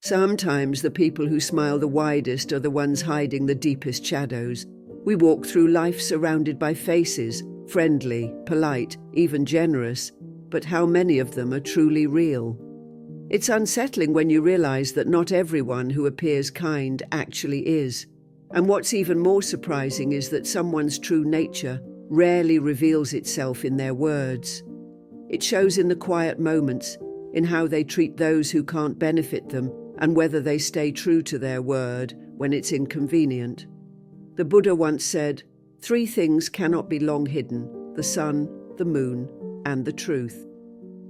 Sometimes the people who smile the widest are the ones hiding the deepest shadows. We walk through life surrounded by faces, friendly, polite, even generous, but how many of them are truly real? It's unsettling when you realize that not everyone who appears kind actually is. And what's even more surprising is that someone's true nature rarely reveals itself in their words. It shows in the quiet moments, in how they treat those who can't benefit them, and whether they stay true to their word when it's inconvenient. The Buddha once said, "3 things cannot be long hidden: the sun, the moon, and the truth."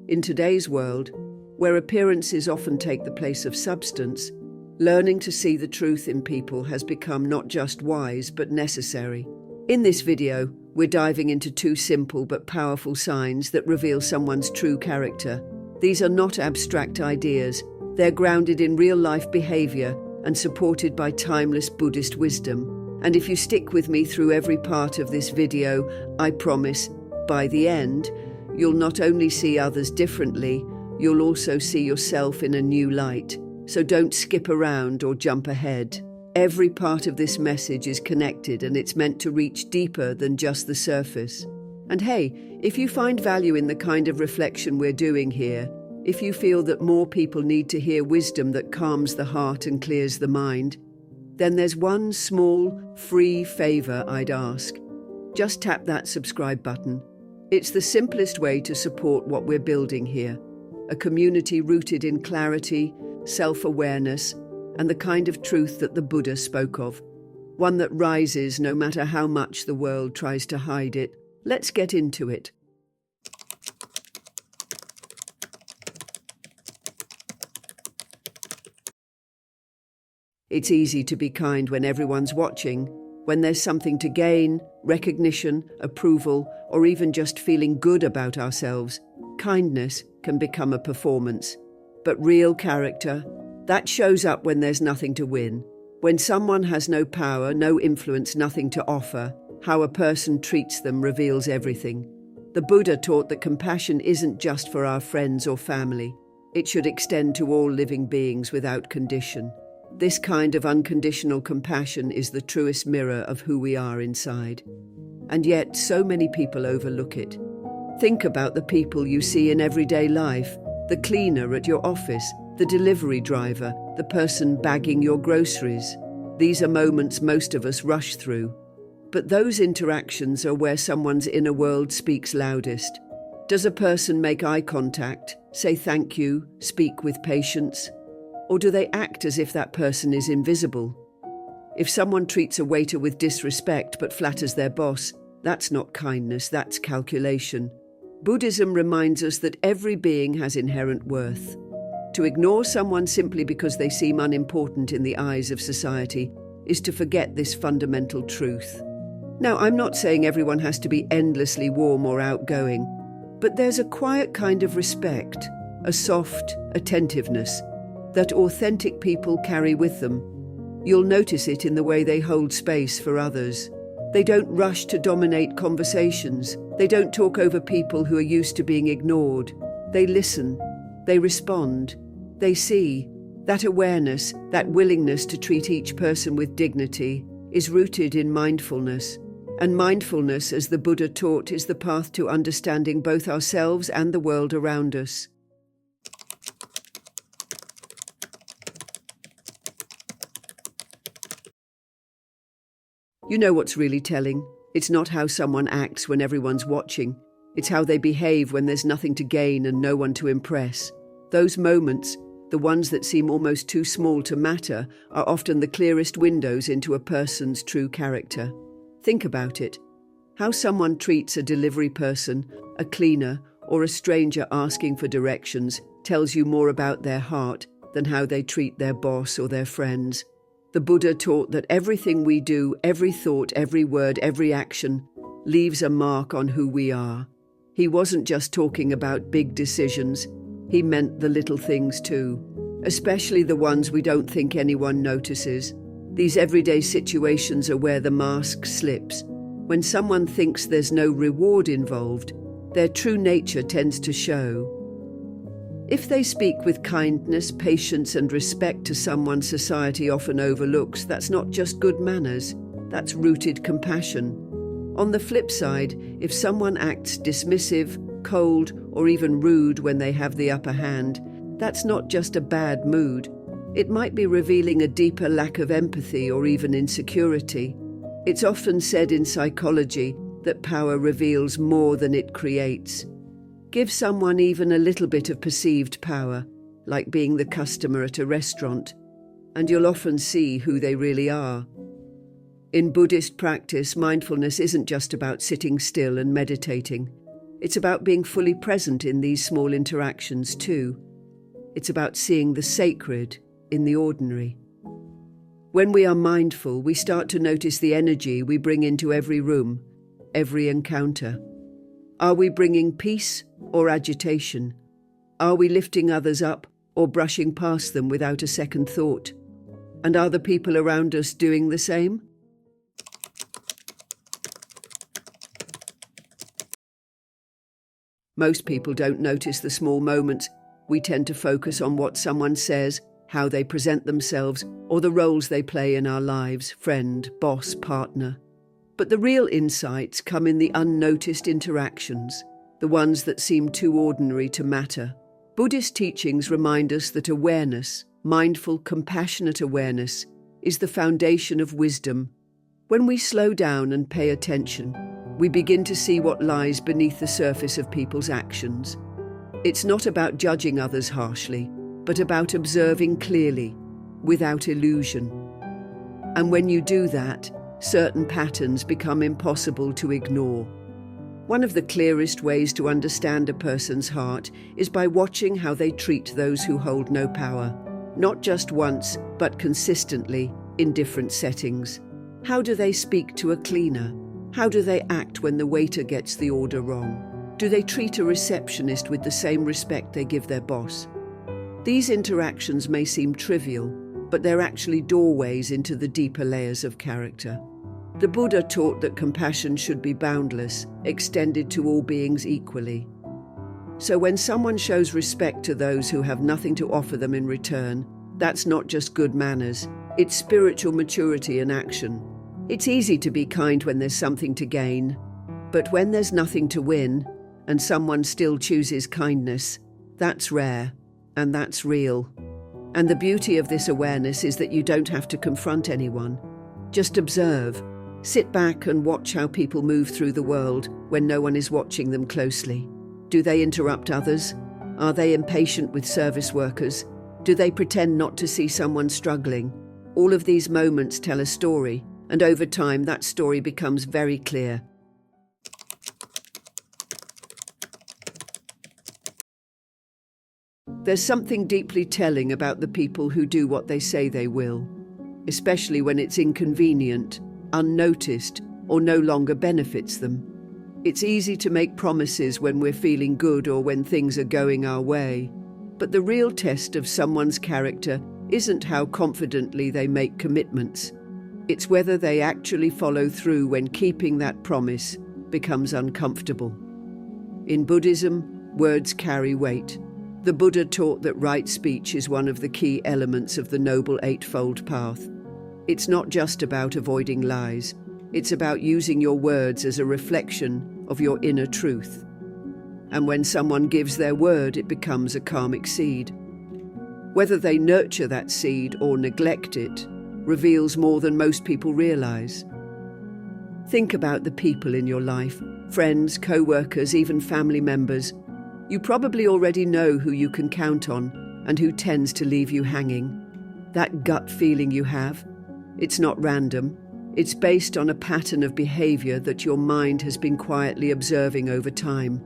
In today's world, where appearances often take the place of substance, learning to see the truth in people has become not just wise but necessary. In this video, we're diving into 2 simple but powerful signs that reveal someone's true character. These are not abstract ideas. They're grounded in real-life behavior and supported by timeless Buddhist wisdom. And if you stick with me through every part of this video, I promise, by the end, you'll not only see others differently, you'll also see yourself in a new light. So don't skip around or jump ahead. Every part of this message is connected, and it's meant to reach deeper than just the surface. And hey, if you find value in the kind of reflection we're doing here, if you feel that more people need to hear wisdom that calms the heart and clears the mind, then there's one small, free favor I'd ask. Just tap that subscribe button. It's the simplest way to support what we're building here. A community rooted in clarity, self-awareness, and the kind of truth that the Buddha spoke of. One that rises no matter how much the world tries to hide it. Let's get into it. It's easy to be kind when everyone's watching, when there's something to gain, recognition, approval, or even just feeling good about ourselves. Kindness can become a performance. But real character, that shows up when there's nothing to win. When someone has no power, no influence, nothing to offer, how a person treats them reveals everything. The Buddha taught that compassion isn't just for our friends or family. It should extend to all living beings without condition. This kind of unconditional compassion is the truest mirror of who we are inside. And yet, so many people overlook it. Think about the people you see in everyday life, the cleaner at your office, the delivery driver, the person bagging your groceries. These are moments most of us rush through. But those interactions are where someone's inner world speaks loudest. Does a person make eye contact, say thank you, speak with patience? Or do they act as if that person is invisible? If someone treats a waiter with disrespect but flatters their boss, that's not kindness, that's calculation. Buddhism reminds us that every being has inherent worth. To ignore someone simply because they seem unimportant in the eyes of society is to forget this fundamental truth. Now, I'm not saying everyone has to be endlessly warm or outgoing, but there's a quiet kind of respect, a soft attentiveness, that authentic people carry with them. You'll notice it in the way they hold space for others. They don't rush to dominate conversations. They don't talk over people who are used to being ignored. They listen. They respond. They see. That awareness, that willingness to treat each person with dignity, is rooted in mindfulness. And mindfulness, as the Buddha taught, is the path to understanding both ourselves and the world around us. You know what's really telling? It's not how someone acts when everyone's watching. It's how they behave when there's nothing to gain and no one to impress. Those moments, the ones that seem almost too small to matter, are often the clearest windows into a person's true character. Think about it. How someone treats a delivery person, a cleaner, or a stranger asking for directions tells you more about their heart than how they treat their boss or their friends. The Buddha taught that everything we do, every thought, every word, every action, leaves a mark on who we are. He wasn't just talking about big decisions. He meant the little things too, especially the ones we don't think anyone notices. These everyday situations are where the mask slips. When someone thinks there's no reward involved, their true nature tends to show. If they speak with kindness, patience, and respect to someone society often overlooks, that's not just good manners, that's rooted compassion. On the flip side, if someone acts dismissive, cold, or even rude when they have the upper hand, that's not just a bad mood. It might be revealing a deeper lack of empathy or even insecurity. It's often said in psychology that power reveals more than it creates. Give someone even a little bit of perceived power, like being the customer at a restaurant, and you'll often see who they really are. In Buddhist practice, mindfulness isn't just about sitting still and meditating. It's about being fully present in these small interactions too. It's about seeing the sacred in the ordinary. When we are mindful, we start to notice the energy we bring into every room, every encounter. Are we bringing peace or agitation? Are we lifting others up or brushing past them without a second thought? And are the people around us doing the same? Most people don't notice the small moments. We tend to focus on what someone says, how they present themselves, or the roles they play in our lives, friend, boss, partner. But the real insights come in the unnoticed interactions, the ones that seem too ordinary to matter. Buddhist teachings remind us that awareness, mindful, compassionate awareness, is the foundation of wisdom. When we slow down and pay attention, we begin to see what lies beneath the surface of people's actions. It's not about judging others harshly, but about observing clearly, without illusion. And when you do that, certain patterns become impossible to ignore. One of the clearest ways to understand a person's heart is by watching how they treat those who hold no power, not just once, but consistently, in different settings. How do they speak to a cleaner? How do they act when the waiter gets the order wrong? Do they treat a receptionist with the same respect they give their boss? These interactions may seem trivial, but they're actually doorways into the deeper layers of character. The Buddha taught that compassion should be boundless, extended to all beings equally. So when someone shows respect to those who have nothing to offer them in return, that's not just good manners, it's spiritual maturity in action. It's easy to be kind when there's something to gain, but when there's nothing to win, and someone still chooses kindness, that's rare, and that's real. And the beauty of this awareness is that you don't have to confront anyone. Just observe. Sit back and watch how people move through the world when no one is watching them closely. Do they interrupt others? Are they impatient with service workers? Do they pretend not to see someone struggling? All of these moments tell a story, and over time that story becomes very clear. There's something deeply telling about the people who do what they say they will, especially when it's inconvenient, unnoticed, or no longer benefits them. It's easy to make promises when we're feeling good or when things are going our way, but the real test of someone's character isn't how confidently they make commitments. It's whether they actually follow through when keeping that promise becomes uncomfortable. In Buddhism, words carry weight. The Buddha taught that right speech is one of the key elements of the Noble Eightfold Path. It's not just about avoiding lies. It's about using your words as a reflection of your inner truth. And when someone gives their word, it becomes a karmic seed. Whether they nurture that seed or neglect it reveals more than most people realize. Think about the people in your life, friends, co-workers, even family members. You probably already know who you can count on and who tends to leave you hanging. That gut feeling you have, it's not random. It's based on a pattern of behavior that your mind has been quietly observing over time.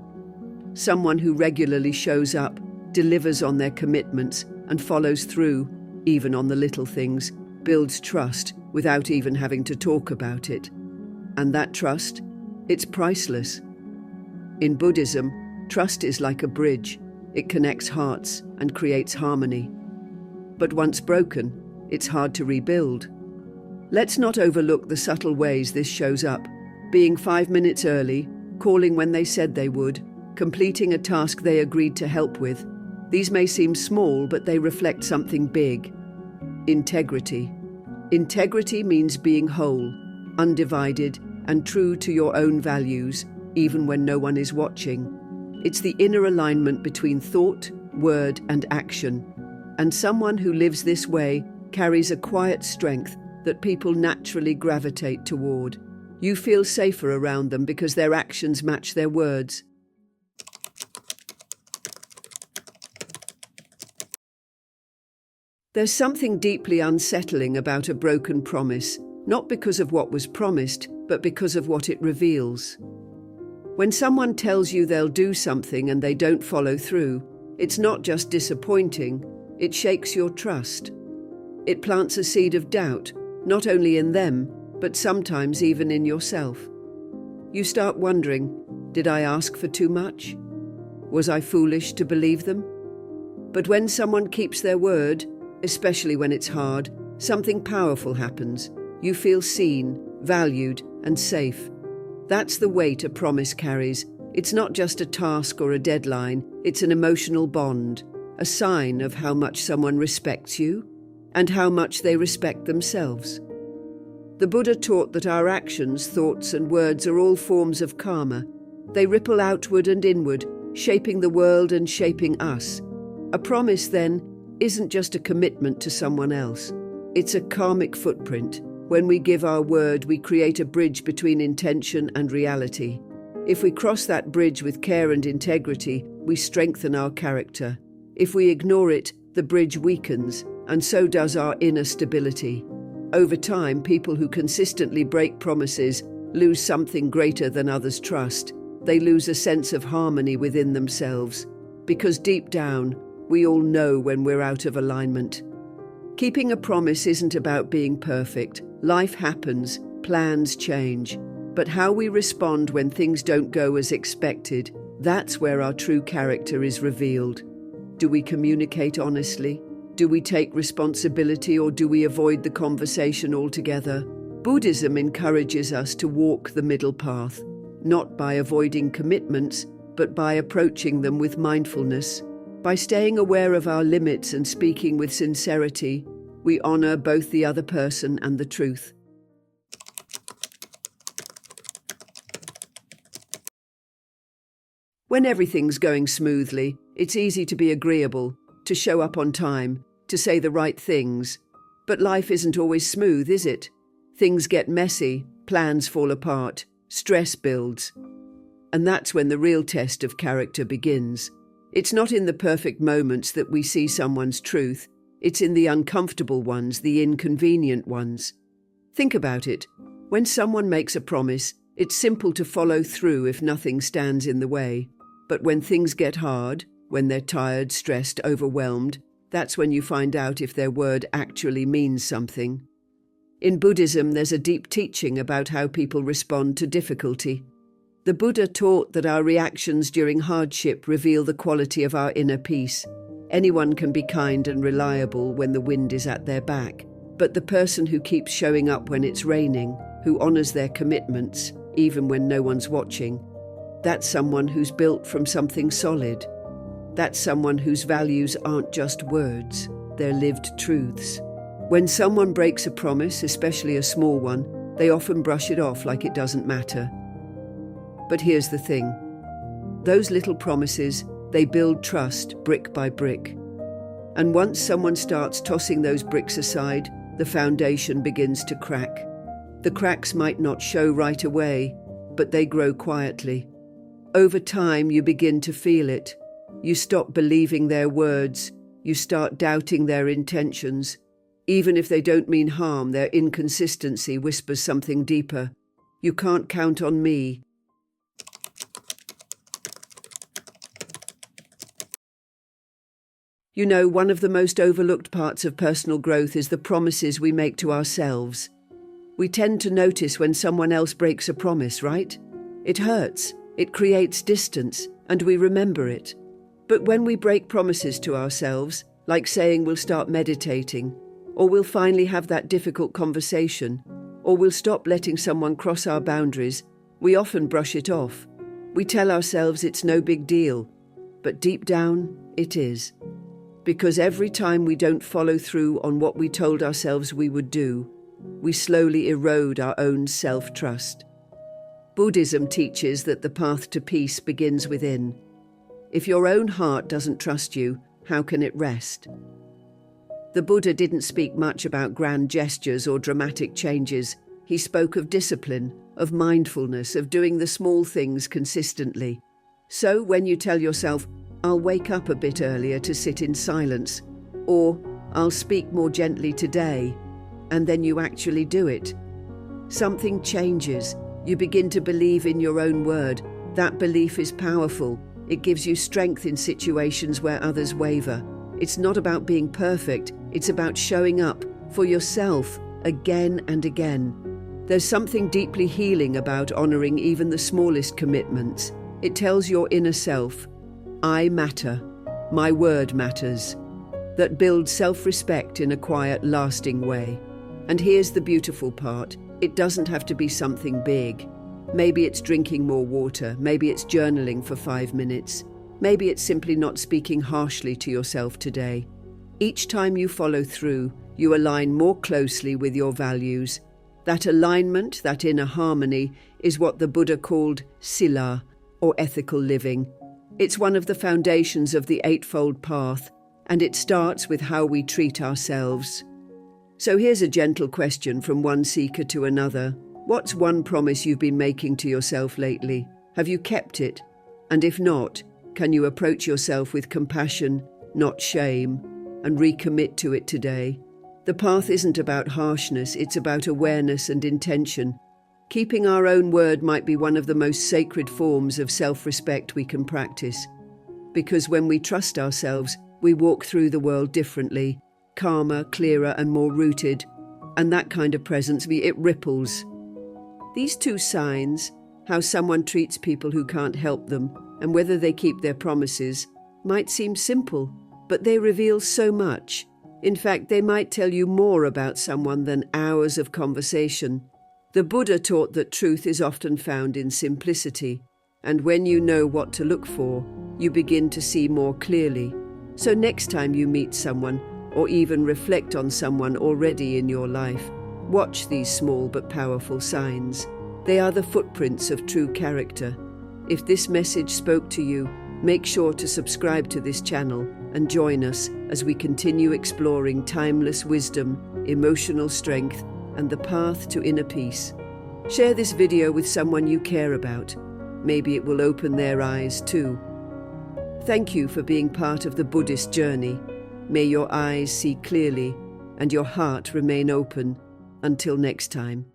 Someone who regularly shows up, delivers on their commitments, and follows through, even on the little things, builds trust without even having to talk about it. And that trust, it's priceless. In Buddhism, trust is like a bridge. It connects hearts and creates harmony. But once broken, it's hard to rebuild. Let's not overlook the subtle ways this shows up. Being 5 minutes early, calling when they said they would, completing a task they agreed to help with. These may seem small, but they reflect something big. Integrity. Integrity means being whole, undivided, and true to your own values, even when no one is watching. It's the inner alignment between thought, word, and action. And someone who lives this way carries a quiet strength that people naturally gravitate toward. You feel safer around them because their actions match their words. There's something deeply unsettling about a broken promise, not because of what was promised, but because of what it reveals. When someone tells you they'll do something and they don't follow through, it's not just disappointing, it shakes your trust. It plants a seed of doubt, not only in them, but sometimes even in yourself. You start wondering, did I ask for too much? Was I foolish to believe them? But when someone keeps their word, especially when it's hard, something powerful happens. You feel seen, valued, and safe. That's the weight a promise carries. It's not just a task or a deadline, it's an emotional bond, a sign of how much someone respects you and how much they respect themselves. The Buddha taught that our actions, thoughts, and words are all forms of karma. They ripple outward and inward, shaping the world and shaping us. A promise, then, isn't just a commitment to someone else. It's a karmic footprint. When we give our word, we create a bridge between intention and reality. If we cross that bridge with care and integrity, we strengthen our character. If we ignore it, the bridge weakens, and so does our inner stability. Over time, people who consistently break promises lose something greater than others' trust. They lose a sense of harmony within themselves, because deep down, we all know when we're out of alignment. Keeping a promise isn't about being perfect. Life happens, plans change. But how we respond when things don't go as expected, that's where our true character is revealed. Do we communicate honestly? Do we take responsibility, or do we avoid the conversation altogether? Buddhism encourages us to walk the middle path, not by avoiding commitments, but by approaching them with mindfulness. By staying aware of our limits and speaking with sincerity, we honor both the other person and the truth. When everything's going smoothly, it's easy to be agreeable, to show up on time, to say the right things. But life isn't always smooth, is it? Things get messy, plans fall apart, stress builds. And that's when the real test of character begins. It's not in the perfect moments that we see someone's truth. It's in the uncomfortable ones, the inconvenient ones. Think about it. When someone makes a promise, it's simple to follow through if nothing stands in the way. But when things get hard, when they're tired, stressed, overwhelmed, that's when you find out if their word actually means something. In Buddhism, there's a deep teaching about how people respond to difficulty. The Buddha taught that our reactions during hardship reveal the quality of our inner peace. Anyone can be kind and reliable when the wind is at their back, but the person who keeps showing up when it's raining, who honors their commitments, even when no one's watching, that's someone who's built from something solid. That's someone whose values aren't just words, they're lived truths. When someone breaks a promise, especially a small one, they often brush it off like it doesn't matter. But here's the thing. Those little promises, they build trust brick by brick. And once someone starts tossing those bricks aside, the foundation begins to crack. The cracks might not show right away, but they grow quietly. Over time, you begin to feel it. You stop believing their words. You start doubting their intentions. Even if they don't mean harm, their inconsistency whispers something deeper. You can't count on me. You know, one of the most overlooked parts of personal growth is the promises we make to ourselves. We tend to notice when someone else breaks a promise, right? It hurts, it creates distance, and we remember it. But when we break promises to ourselves, like saying we'll start meditating, or we'll finally have that difficult conversation, or we'll stop letting someone cross our boundaries, we often brush it off. We tell ourselves it's no big deal. but deep down, it is. Because every time we don't follow through on what we told ourselves we would do, we slowly erode our own self-trust. Buddhism teaches that the path to peace begins within. If your own heart doesn't trust you, how can it rest? The Buddha didn't speak much about grand gestures or dramatic changes. He spoke of discipline, of mindfulness, of doing the small things consistently. So when you tell yourself, "I'll wake up a bit earlier to sit in silence," or "I'll speak more gently today," and then you actually do it, something changes. You begin to believe in your own word. That belief is powerful. It gives you strength in situations where others waver. It's not about being perfect. It's about showing up for yourself again and again. There's something deeply healing about honoring even the smallest commitments. It tells your inner self, "I matter. My word matters." That builds self-respect in a quiet, lasting way. And here's the beautiful part. It doesn't have to be something big. Maybe it's drinking more water. Maybe it's journaling for 5 minutes. Maybe it's simply not speaking harshly to yourself today. Each time you follow through, you align more closely with your values. That alignment, that inner harmony, is what the Buddha called sila, or ethical living. It's one of the foundations of the Eightfold Path, and it starts with how we treat ourselves. So here's a gentle question from one seeker to another. What's one promise you've been making to yourself lately? Have you kept it? And if not, can you approach yourself with compassion, not shame, and recommit to it today? The path isn't about harshness, it's about awareness and intention. Keeping our own word might be one of the most sacred forms of self-respect we can practice. Because when we trust ourselves, we walk through the world differently, calmer, clearer, and more rooted. And that kind of presence, it ripples. These two signs, how someone treats people who can't help them, and whether they keep their promises, might seem simple, but they reveal so much. In fact, they might tell you more about someone than hours of conversation. The Buddha taught that truth is often found in simplicity, and when you know what to look for, you begin to see more clearly. So next time you meet someone, or even reflect on someone already in your life, watch these small but powerful signs. They are the footprints of true character. If this message spoke to you, make sure to subscribe to this channel and join us as we continue exploring timeless wisdom, emotional strength, and the path to inner peace. Share this video with someone you care about. Maybe it will open their eyes too. Thank you for being part of the Buddhist journey. May your eyes see clearly and your heart remain open. Until next time.